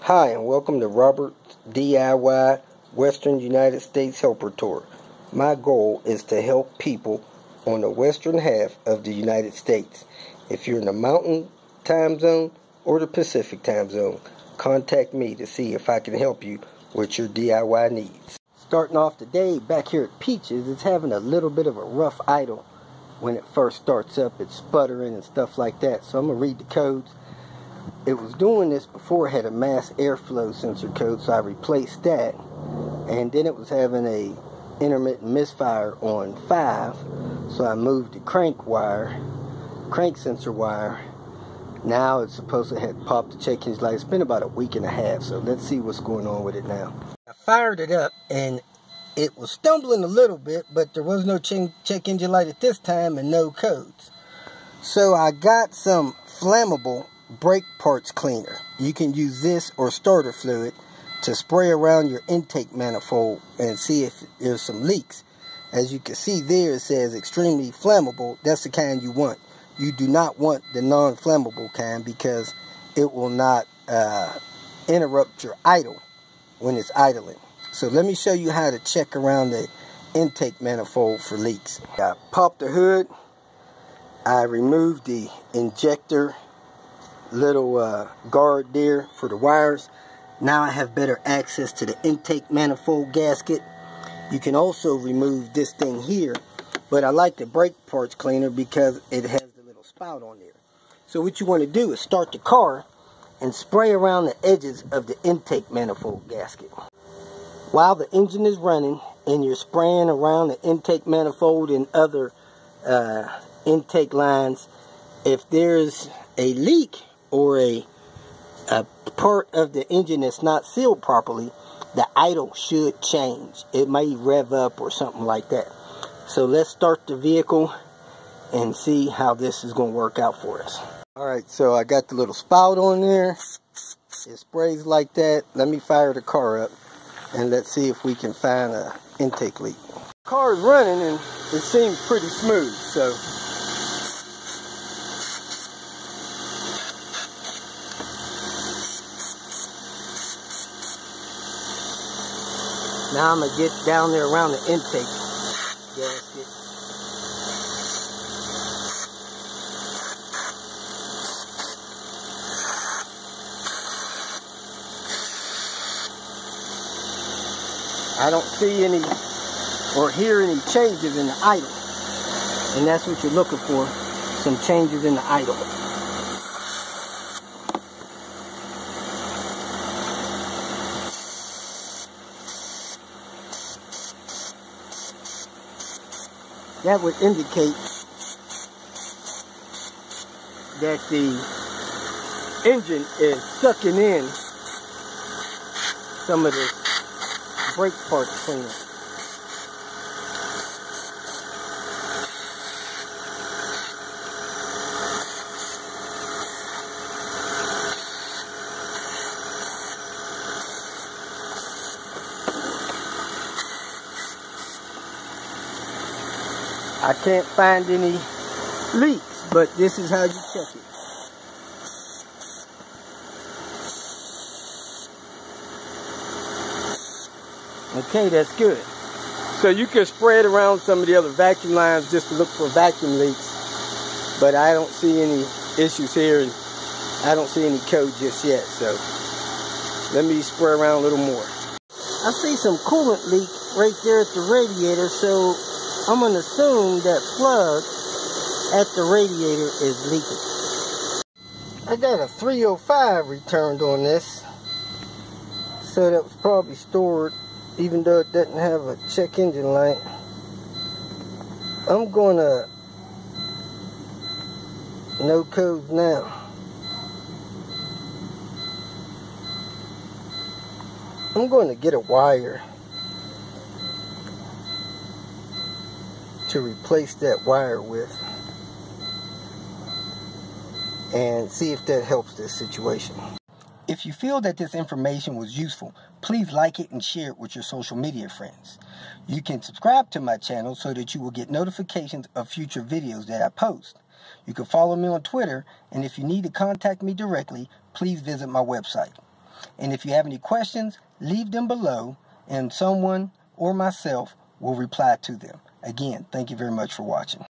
Hi, and welcome to Robert's DIY Western United States Helper Tour. My goal is to help people on the western half of the United States. If you're in the Mountain Time Zone or the Pacific Time Zone, contact me to see if I can help you with your DIY needs. Starting off today, back here at Peaches, it's having a little bit of a rough idle when it first starts up. It's sputtering and stuff like that, so I'm going to read the codes. It was doing this before it had a mass airflow sensor code, so I replaced that. And then it was having a intermittent misfire on 5, so I moved the crank sensor wire. Now it's supposed to have popped the check engine light. It's been about a week and a half, so let's see what's going on with it now. I fired it up and it was stumbling a little bit, but there was no check engine light at this time and no codes. So I got some flammable brake parts cleaner. You can use this or starter fluid to spray around your intake manifold and see if there's some leaks. As you can see there, it says extremely flammable. That's the kind you want. You do not want the non-flammable kind because it will not interrupt your idle when it's idling. So let me show you how to check around the intake manifold for leaks. I popped the hood. I removed the injector little guard there for the wires. Now I have better access to the intake manifold gasket. You can also remove this thing here, but I like the brake parts cleaner because it has the little spout on there. So what you want to do is start the car and spray around the edges of the intake manifold gasket. While the engine is running and you're spraying around the intake manifold and other intake lines, if there's a leak or a part of the engine that's not sealed properly, the idle should change. It may rev up or something like that. So let's start the vehicle and see how this is going to work out for us. Alright, so I got the little spout on there. It sprays like that. Let me fire the car up and let's see if we can find an intake leak. The car is running and it seems pretty smooth, so now I'm going to get down there around the intake gasket. I don't see any or hear any changes in the idle. And that's what you're looking for, some changes in the idle. That would indicate that the engine is sucking in some of the brake parts cleaner. I can't find any leaks, but this is how you check it. Okay, that's good. So you can spread around some of the other vacuum lines just to look for vacuum leaks, but I don't see any issues here and I don't see any code just yet, so let me spray around a little more. I see some coolant leak right there at the radiator, so I'm going to assume that plug at the radiator is leaking. I got a 305 returned on this, so that was probably stored even though it doesn't have a check engine light. I'm going to no codes now. I'm going to get a wire to replace that wire with and see if that helps this situation. If you feel that this information was useful, please like it and share it with your social media friends. You can subscribe to my channel so that you will get notifications of future videos that I post. You can follow me on Twitter, and if you need to contact me directly, please visit my website. And if you have any questions, leave them below, and someone or myself will reply to them. Again, thank you very much for watching.